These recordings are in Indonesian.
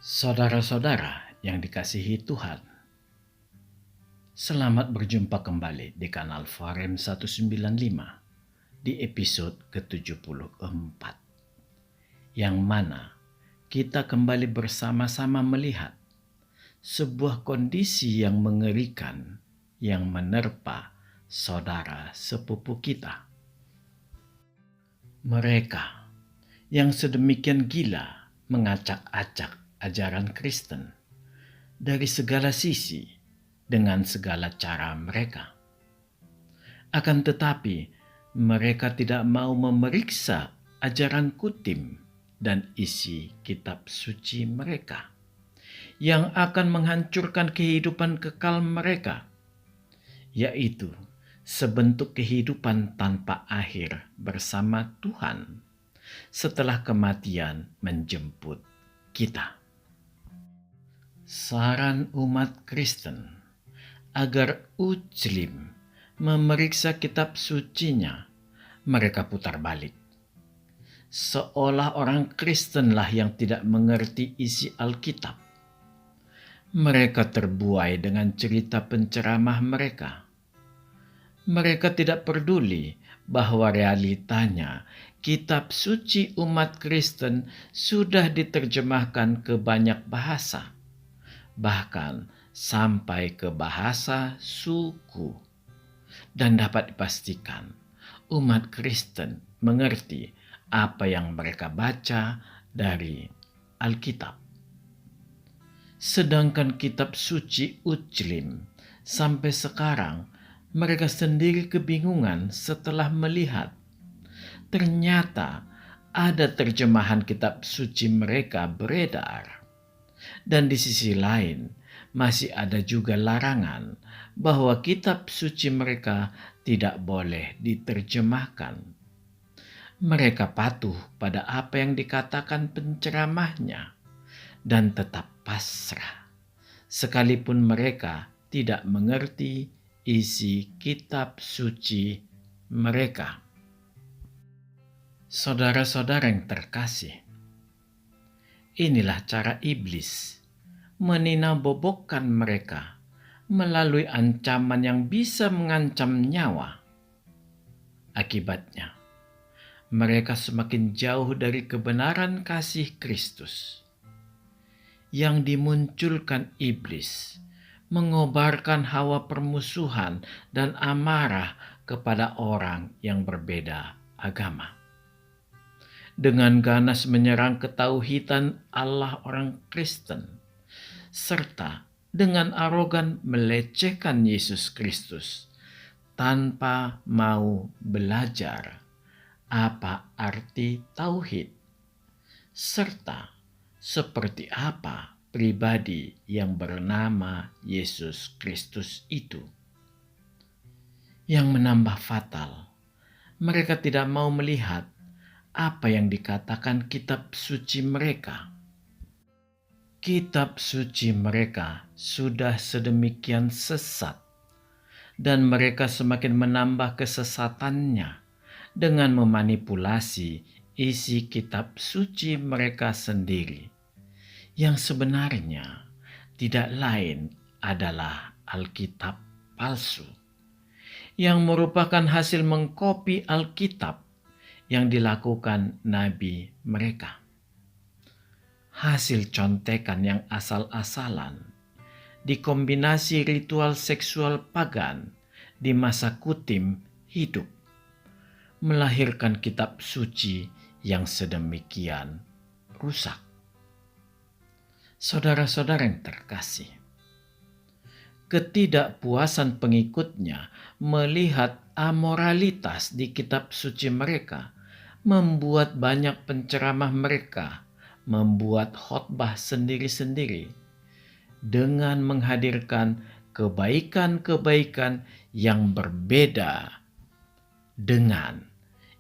Saudara-saudara yang dikasihi Tuhan, selamat berjumpa kembali di kanal Farem 195 di episode ke-74, yang mana kita kembali bersama-sama melihat sebuah kondisi yang mengerikan yang menerpa saudara sepupu kita. Mereka yang sedemikian gila mengacak-acak ajaran Kristen dari segala sisi dengan segala cara mereka. Akan tetapi, mereka tidak mau memeriksa ajaran kutim dan isi kitab suci mereka yang akan menghancurkan kehidupan kekal mereka, yaitu sebentuk kehidupan tanpa akhir bersama Tuhan setelah kematian menjemput kita. Saran umat Kristen agar ujlim memeriksa kitab sucinya, mereka putar balik. Seolah orang Kristenlah yang tidak mengerti isi Alkitab. Mereka terbuai dengan cerita penceramah mereka. Mereka tidak peduli bahwa realitanya kitab suci umat Kristen sudah diterjemahkan ke banyak bahasa, bahkan sampai ke bahasa suku. Dan dapat dipastikan umat Kristen mengerti apa yang mereka baca dari Alkitab. Sedangkan kitab suci ujlim sampai sekarang mereka sendiri kebingungan setelah melihat ternyata ada terjemahan kitab suci mereka beredar. Dan di sisi lain, masih ada juga larangan bahwa kitab suci mereka tidak boleh diterjemahkan. Mereka patuh pada apa yang dikatakan penceramahnya dan tetap pasrah, sekalipun mereka tidak mengerti isi kitab suci mereka. Saudara-saudara yang terkasih, inilah cara iblis meninabobokkan mereka melalui ancaman yang bisa mengancam nyawa. Akibatnya, mereka semakin jauh dari kebenaran kasih Kristus. Yang dimunculkan iblis mengobarkan hawa permusuhan dan amarah kepada orang yang berbeda agama. Dengan ganas menyerang ketauhidan Allah orang Kristen, serta dengan arogan melecehkan Yesus Kristus tanpa mau belajar apa arti tauhid, serta seperti apa pribadi yang bernama Yesus Kristus itu. Yang menambah fatal, mereka tidak mau melihat apa yang dikatakan kitab suci mereka. Kitab suci mereka sudah sedemikian sesat, dan mereka semakin menambah kesesatannya dengan memanipulasi isi kitab suci mereka sendiri, yang sebenarnya tidak lain adalah Alkitab palsu, yang merupakan hasil mengkopi Alkitab yang dilakukan nabi mereka. Hasil contekan yang asal-asalan dikombinasi ritual seksual pagan di masa kutim hidup, melahirkan kitab suci yang sedemikian rusak. Saudara-saudara yang terkasih, ketidakpuasan pengikutnya melihat amoralitas di kitab suci mereka membuat banyak penceramah mereka membuat khotbah sendiri-sendiri dengan menghadirkan kebaikan-kebaikan yang berbeda dengan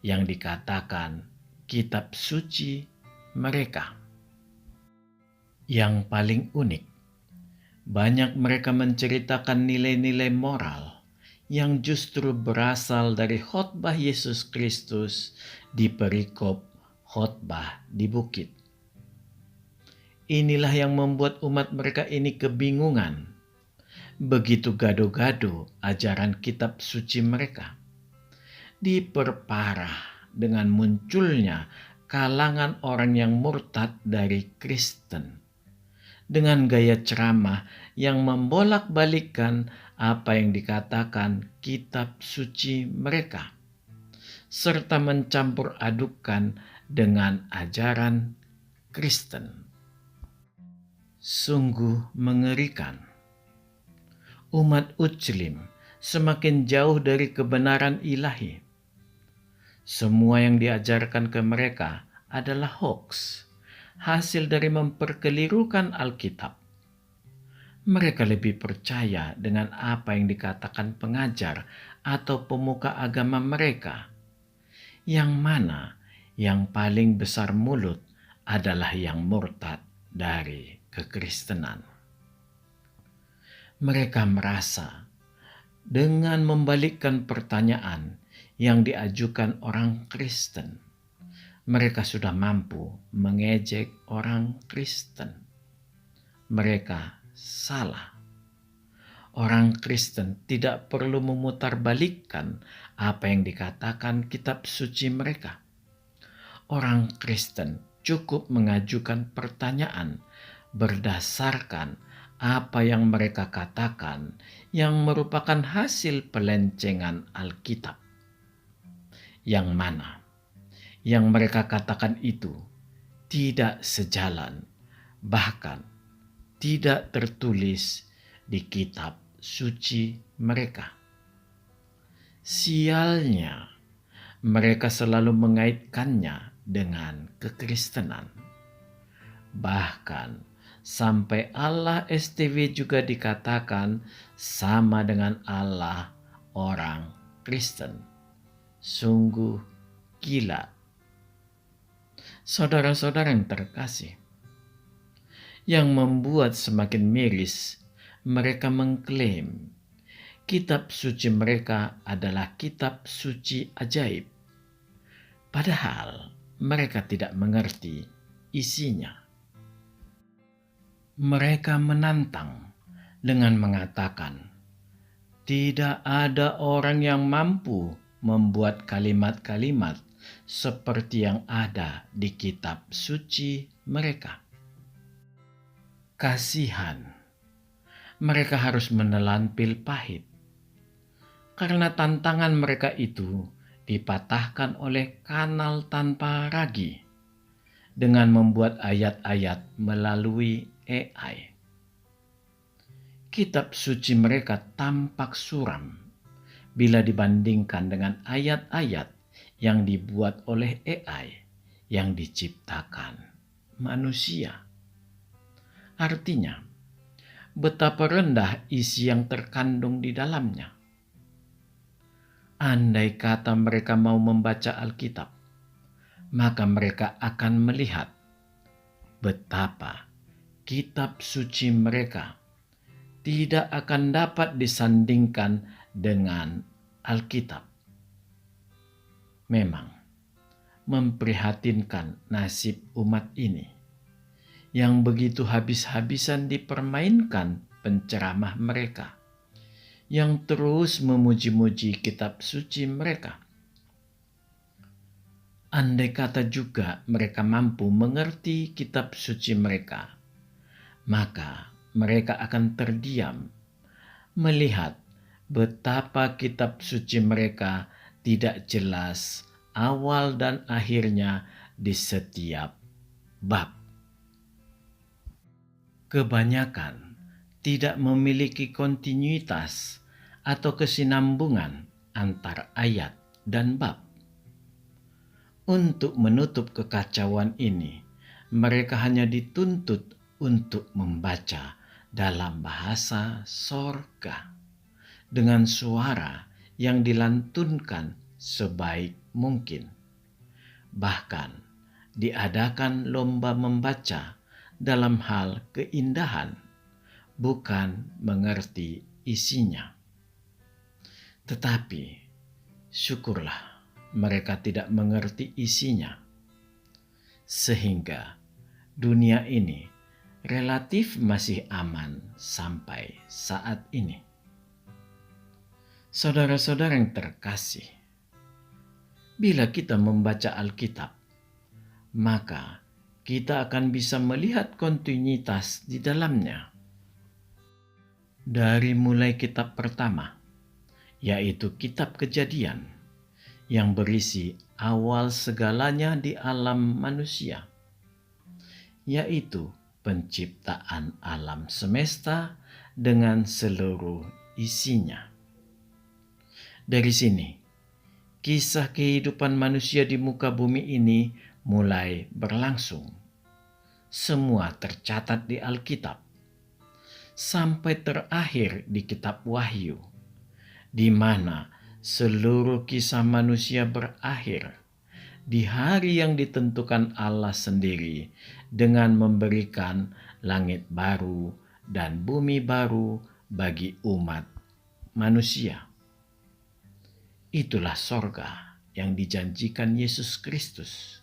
yang dikatakan kitab suci mereka. Yang paling unik, banyak mereka menceritakan nilai-nilai moral yang justru berasal dari khotbah Yesus Kristus di perikop khotbah di bukit. inilah yang membuat umat mereka ini kebingungan. Begitu gado-gado ajaran kitab suci mereka. Diperparah dengan munculnya kalangan orang yang murtad dari Kristen, dengan gaya ceramah yang membolak-balikkan apa yang dikatakan kitab suci mereka, serta mencampur adukan dengan ajaran Kristen. Sungguh mengerikan. Umat Uclim semakin jauh dari kebenaran ilahi. Semua yang diajarkan ke mereka adalah hoax, hasil dari memperkelirukan Alkitab. Mereka lebih percaya dengan apa yang dikatakan pengajar atau pemuka agama mereka, yang mana yang paling besar mulut adalah yang murtad dari kekristenan. Mereka merasa dengan membalikkan pertanyaan yang diajukan orang Kristen, mereka sudah mampu mengejek orang Kristen. Mereka salah. Orang Kristen tidak perlu memutarbalikkan apa yang dikatakan kitab suci mereka. Orang Kristen cukup mengajukan pertanyaan berdasarkan apa yang mereka katakan yang merupakan hasil pelencengan Alkitab. Yang mana yang mereka katakan itu tidak sejalan, bahkan tidak tertulis di kitab suci mereka. Sialnya, mereka selalu mengaitkannya dengan kekristenan. Bahkan sampai Allah STW juga dikatakan sama dengan Allah orang Kristen. Sungguh gila. Saudara-saudara yang terkasih, yang membuat semakin miris, mereka mengklaim kitab suci mereka adalah kitab suci ajaib. Padahal mereka tidak mengerti isinya. Mereka menantang dengan mengatakan, tidak ada orang yang mampu membuat kalimat-kalimat seperti yang ada di kitab suci mereka. Kasihan, mereka harus menelan pil pahit, karena tantangan mereka itu dipatahkan oleh kanal tanpa ragi dengan membuat ayat-ayat melalui AI. Kitab suci mereka tampak suram bila dibandingkan dengan ayat-ayat yang dibuat oleh AI yang diciptakan manusia. Artinya, betapa rendah isi yang terkandung di dalamnya. Andai kata mereka mau membaca Alkitab, maka mereka akan melihat betapa kitab suci mereka tidak akan dapat disandingkan dengan Alkitab. Memang memprihatinkan nasib umat ini yang begitu habis-habisan dipermainkan penceramah mereka, yang terus memuji-muji kitab suci mereka. Andai kata juga mereka mampu mengerti kitab suci mereka, maka mereka akan terdiam melihat betapa kitab suci mereka tidak jelas awal dan akhirnya di setiap bab. Kebanyakan tidak memiliki kontinuitas atau kesinambungan antar ayat dan bab. Untuk menutup kekacauan ini, mereka hanya dituntut untuk membaca dalam bahasa sorga dengan suara yang dilantunkan sebaik mungkin. Bahkan diadakan lomba membaca dalam hal keindahan, bukan mengerti isinya. Tetapi syukurlah mereka tidak mengerti isinya, sehingga dunia ini relatif masih aman sampai saat ini. Saudara-saudara yang terkasih, bila kita membaca Alkitab, maka kita akan bisa melihat kontinuitas di dalamnya. Dari mulai kitab pertama, yaitu kitab Kejadian, yang berisi awal segalanya di alam manusia, yaitu penciptaan alam semesta dengan seluruh isinya. Dari sini, kisah kehidupan manusia di muka bumi ini mulai berlangsung. Semua tercatat di Alkitab, sampai terakhir di kitab Wahyu, di mana seluruh kisah manusia berakhir di hari yang ditentukan Allah sendiri dengan memberikan langit baru dan bumi baru bagi umat manusia. Itulah sorga yang dijanjikan Yesus Kristus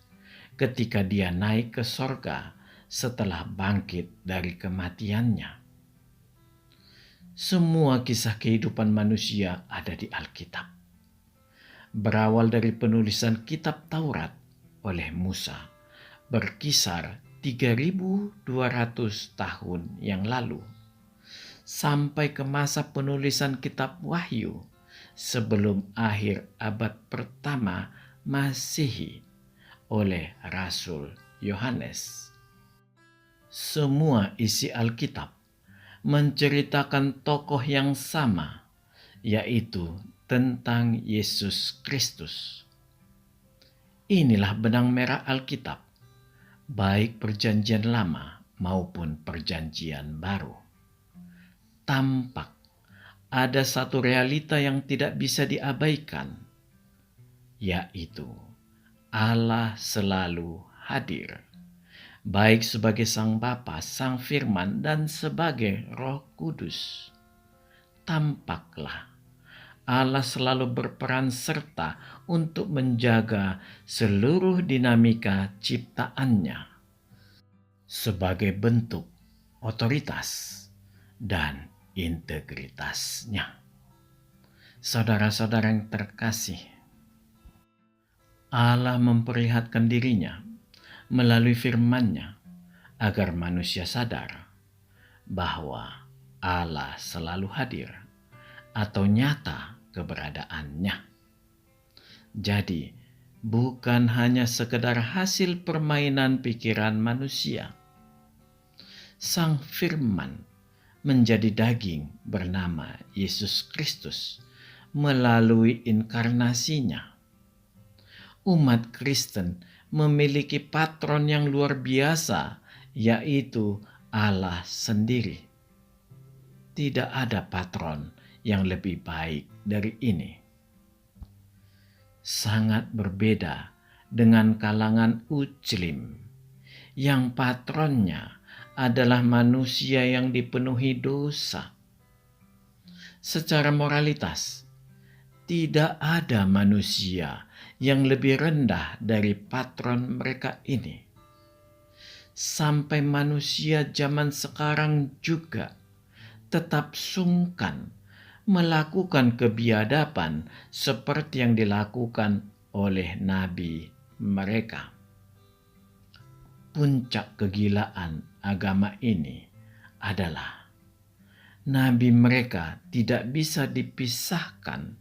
ketika Dia naik ke sorga setelah bangkit dari kematiannya. Semua kisah kehidupan manusia ada di Alkitab. Berawal dari penulisan kitab Taurat oleh Musa, berkisar 3.200 tahun yang lalu, sampai ke masa penulisan kitab Wahyu sebelum akhir abad pertama Masehi oleh Rasul Yohanes. Semua isi Alkitab menceritakan tokoh yang sama, yaitu tentang Yesus Kristus. Inilah benang merah Alkitab, baik Perjanjian Lama maupun Perjanjian Baru. Tampak ada satu realita yang tidak bisa diabaikan, yaitu Allah selalu hadir, baik sebagai Sang Bapa, Sang Firman, dan sebagai Roh Kudus. Tampaklah Allah selalu berperan serta untuk menjaga seluruh dinamika ciptaannya sebagai bentuk otoritas dan integritasnya. Saudara-saudara yang terkasih, Allah memperlihatkan dirinya melalui firman-Nya agar manusia sadar bahwa Allah selalu hadir atau nyata keberadaannya. Jadi, bukan hanya sekedar hasil permainan pikiran manusia. Sang Firman menjadi daging bernama Yesus Kristus melalui inkarnasinya. Umat Kristen memiliki patron yang luar biasa, yaitu Allah sendiri. Tidak ada patron yang lebih baik dari ini. Sangat berbeda dengan kalangan Uclim, yang patronnya adalah manusia yang dipenuhi dosa. Secara moralitas, tidak ada manusia yang lebih rendah dari patron mereka ini. Sampai manusia zaman sekarang juga tetap sungkan melakukan kebiadaban seperti yang dilakukan oleh nabi mereka. Puncak kegilaan agama ini adalah nabi mereka tidak bisa dipisahkan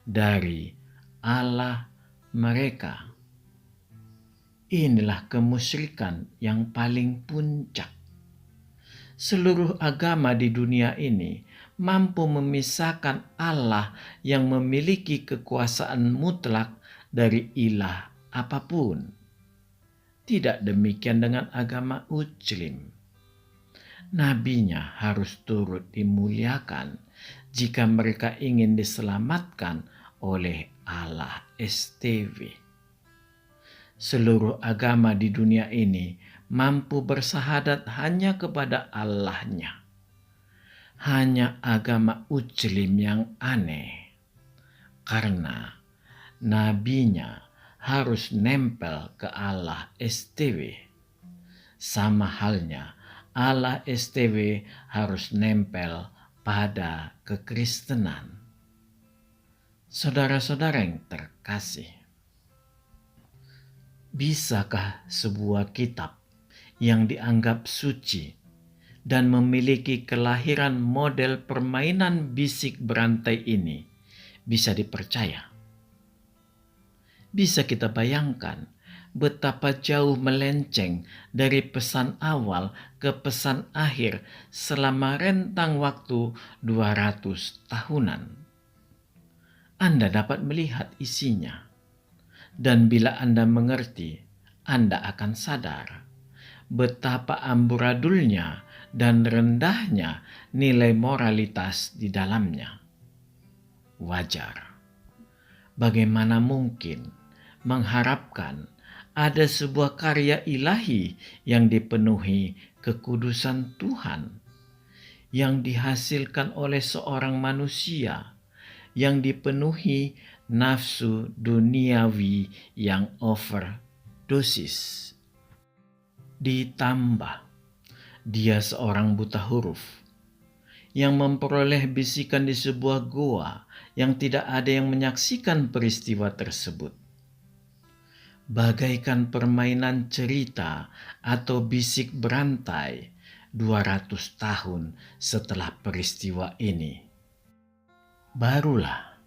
dari Allah mereka. Inilah kemusyrikan yang paling puncak. Seluruh agama di dunia ini mampu memisahkan Allah yang memiliki kekuasaan mutlak dari ilah apapun. Tidak demikian dengan agama Uclim. Nabinya harus turut dimuliakan jika mereka ingin diselamatkan oleh Allah STW. Seluruh agama di dunia ini mampu bersahadat hanya kepada Allahnya. Hanya agama Uclim yang aneh, karena nabinya harus nempel ke Allah STW. Sama halnya Allah STW harus nempel pada kekristenan. Saudara-saudara yang terkasih, bisakah sebuah kitab yang dianggap suci dan memiliki kelahiran model permainan bisik berantai ini bisa dipercaya? Bisa kita bayangkan betapa jauh melenceng dari pesan awal ke pesan akhir selama rentang waktu 200 tahunan. Anda dapat melihat isinya, dan bila Anda mengerti, Anda akan sadar betapa amburadulnya dan rendahnya nilai moralitas di dalamnya. Wajar. Bagaimana mungkin mengharapkan ada sebuah karya ilahi yang dipenuhi kekudusan Tuhan, yang dihasilkan oleh seorang manusia, yang dipenuhi nafsu duniawi yang overdosis. Ditambah, dia seorang buta huruf yang memperoleh bisikan di sebuah goa yang tidak ada yang menyaksikan peristiwa tersebut. Bagaikan permainan cerita atau bisik berantai 200 tahun setelah peristiwa ini. Barulah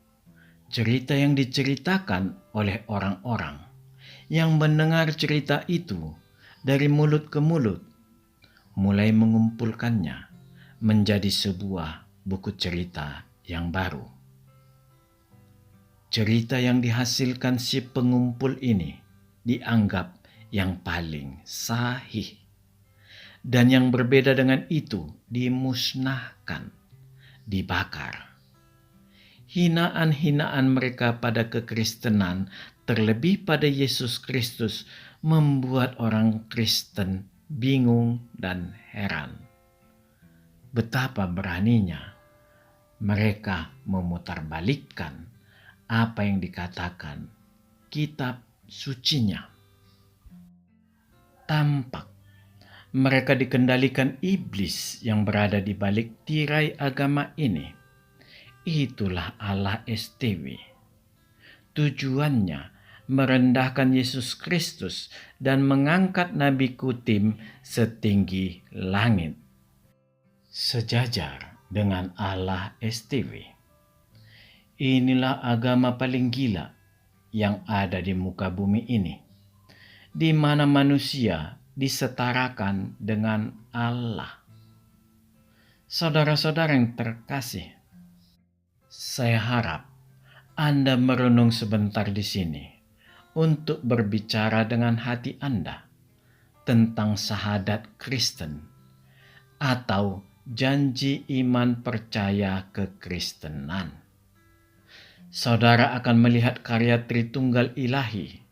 cerita yang diceritakan oleh orang-orang yang mendengar cerita itu dari mulut ke mulut mulai mengumpulkannya menjadi sebuah buku cerita yang baru. Cerita yang dihasilkan si pengumpul ini dianggap yang paling sahih, dan yang berbeda dengan itu dimusnahkan, dibakar. Hinaan-hinaan mereka pada kekristenan, terlebih pada Yesus Kristus, membuat orang Kristen bingung dan heran. Betapa beraninya mereka memutarbalikkan apa yang dikatakan kitab sucinya. Tampak mereka dikendalikan iblis yang berada di balik tirai agama ini. Itulah Allah STW. Tujuannya merendahkan Yesus Kristus dan mengangkat Nabi Kutim setinggi langit, sejajar dengan Allah STW. Inilah agama paling gila yang ada di muka bumi ini, di mana manusia disetarakan dengan Allah. Saudara-saudara yang terkasih, saya harap Anda merenung sebentar di sini untuk berbicara dengan hati Anda tentang syahadat Kristen atau janji iman percaya kekristenan. Saudara akan melihat karya Tritunggal Ilahi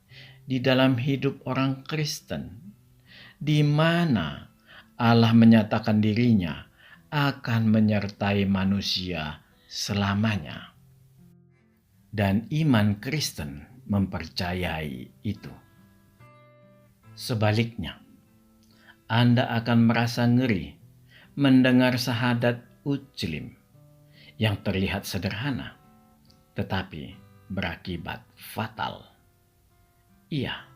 di dalam hidup orang Kristen, di mana Allah menyatakan dirinya akan menyertai manusia selamanya. Dan iman Kristen mempercayai itu. Sebaliknya, Anda akan merasa ngeri mendengar syahadat Uclim yang terlihat sederhana, tetapi berakibat fatal. Iya,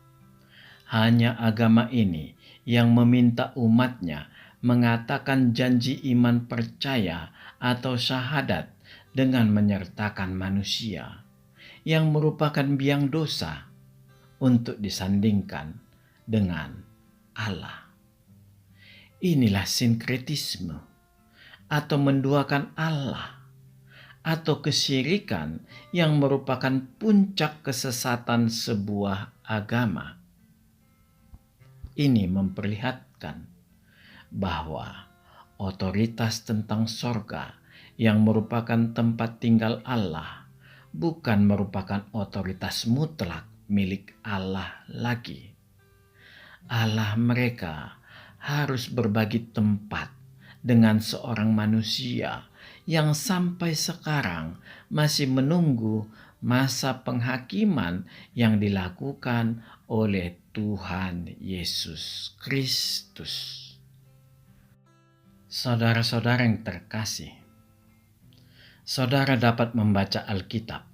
hanya agama ini yang meminta umatnya mengatakan janji iman percaya atau syahadat dengan menyertakan manusia yang merupakan biang dosa untuk disandingkan dengan Allah. Inilah sinkretisme atau menduakan Allah atau kesyirikan yang merupakan puncak kesesatan sebuah agama. Ini memperlihatkan bahwa otoritas tentang sorga yang merupakan tempat tinggal Allah bukan merupakan otoritas mutlak milik Allah lagi. Allah mereka harus berbagi tempat dengan seorang manusia yang sampai sekarang masih menunggu masa penghakiman yang dilakukan oleh Tuhan Yesus Kristus. Saudara-saudara yang terkasih, saudara dapat membaca Alkitab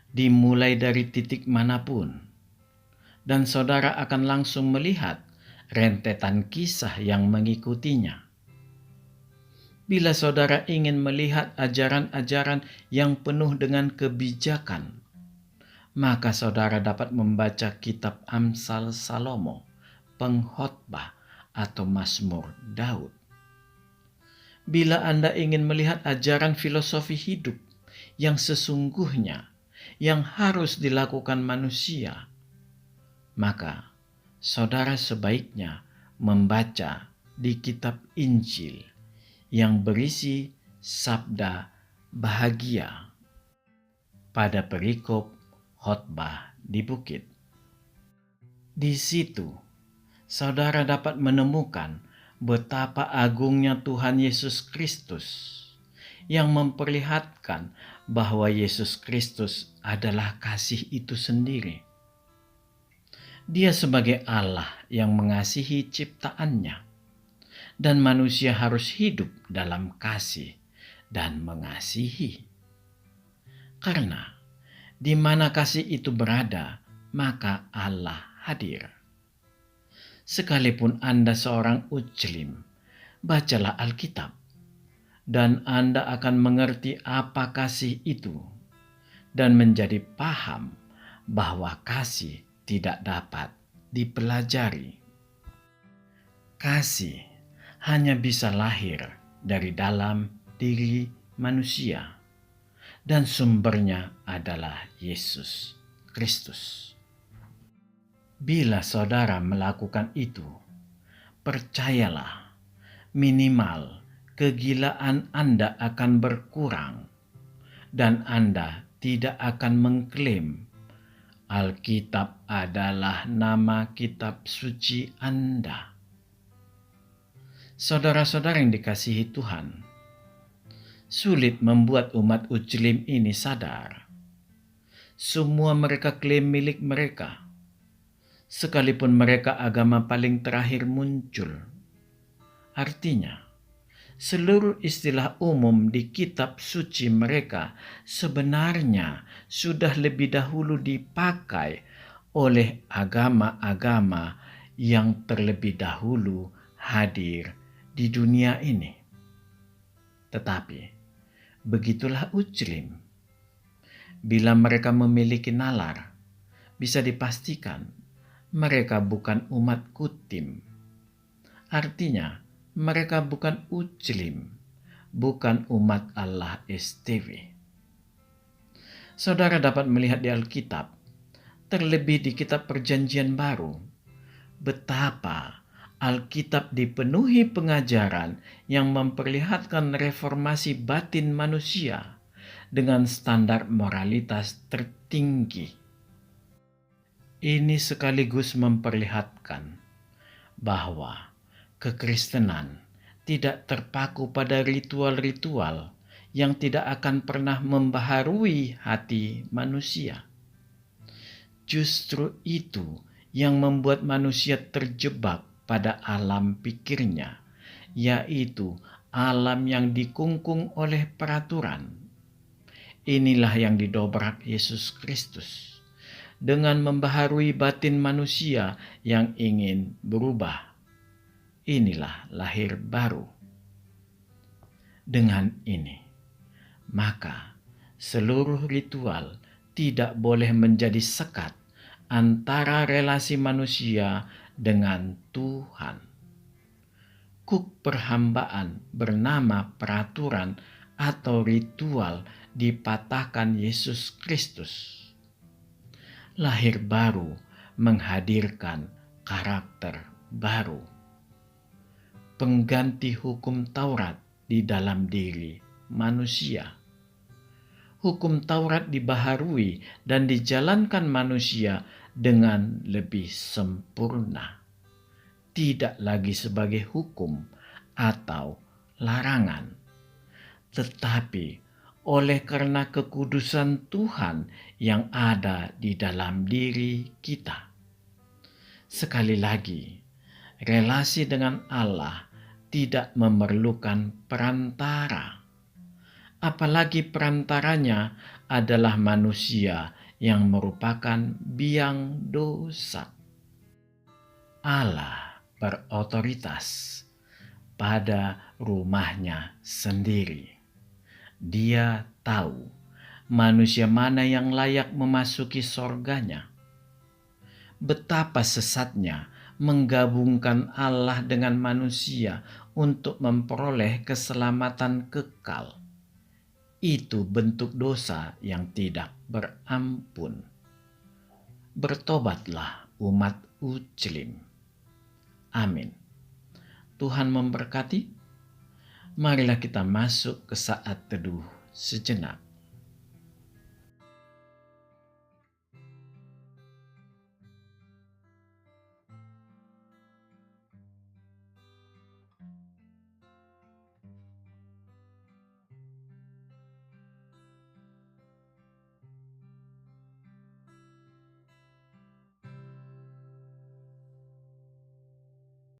dimulai dari titik manapun, dan saudara akan langsung melihat rentetan kisah yang mengikutinya. Bila saudara ingin melihat ajaran-ajaran yang penuh dengan kebijakan, maka saudara dapat membaca kitab Amsal Salomo, Pengkhotbah, atau Mazmur Daud. Bila Anda ingin melihat ajaran filosofi hidup yang sesungguhnya, yang harus dilakukan manusia, maka saudara sebaiknya membaca di kitab Injil yang berisi sabda bahagia pada perikop khotbah di bukit. Di situ, saudara dapat menemukan betapa agungnya Tuhan Yesus Kristus yang memperlihatkan bahwa Yesus Kristus adalah kasih itu sendiri. Dia sebagai Allah yang mengasihi ciptaannya, dan manusia harus hidup dalam kasih dan mengasihi. Karena di mana kasih itu berada, maka Allah hadir. Sekalipun Anda seorang Muslim, bacalah Alkitab, dan Anda akan mengerti apa kasih itu, dan menjadi paham bahwa kasih tidak dapat dipelajari. Kasih hanya bisa lahir dari dalam diri manusia, dan sumbernya adalah Yesus Kristus. Bila saudara melakukan itu, percayalah, minimal kegilaan Anda akan berkurang, dan Anda tidak akan mengklaim Alkitab adalah nama kitab suci Anda. Saudara-saudara yang dikasihi Tuhan, sulit membuat umat Muslim ini sadar. Semua mereka klaim milik mereka, sekalipun mereka agama paling terakhir muncul. Artinya, seluruh istilah umum di kitab suci mereka sebenarnya sudah lebih dahulu dipakai oleh agama-agama yang terlebih dahulu hadir di dunia ini. Tetapi, begitulah Muslim. Bila mereka memiliki nalar, bisa dipastikan mereka bukan umat kutim. Artinya, mereka bukan Muslim, bukan umat Allah STW. Saudara dapat melihat di Alkitab, terlebih di kitab Perjanjian Baru, betapa Alkitab dipenuhi pengajaran yang memperlihatkan reformasi batin manusia dengan standar moralitas tertinggi. Ini sekaligus memperlihatkan bahwa kekristenan tidak terpaku pada ritual-ritual yang tidak akan pernah membaharui hati manusia. Justru itu yang membuat manusia terjebak pada alam pikirnya, yaitu alam yang dikungkung oleh peraturan. Inilah yang didobrak Yesus Kristus dengan membaharui batin manusia yang ingin berubah. Inilah lahir baru. Dengan ini, maka seluruh ritual tidak boleh menjadi sekat antara relasi manusia dengan Tuhan. Kuk perhambaan bernama peraturan atau ritual dipatahkan Yesus Kristus. Lahir baru menghadirkan karakter baru. Pengganti hukum Taurat di dalam diri manusia. Hukum Taurat dibaharui dan dijalankan manusia dengan lebih sempurna. Tidak lagi sebagai hukum atau larangan, tetapi oleh karena kekudusan Tuhan yang ada di dalam diri kita. Sekali lagi, relasi dengan Allah tidak memerlukan perantara, apalagi perantaranya adalah manusia yang merupakan biang dosa. Allah berotoritas pada rumahnya sendiri. Dia tahu manusia mana yang layak memasuki sorganya. Betapa sesatnya menggabungkan Allah dengan manusia untuk memperoleh keselamatan kekal. Itu bentuk dosa yang tidak berampun. Bertobatlah umat Uclim. Amin. Tuhan memberkati. Marilah kita masuk ke saat teduh sejenak.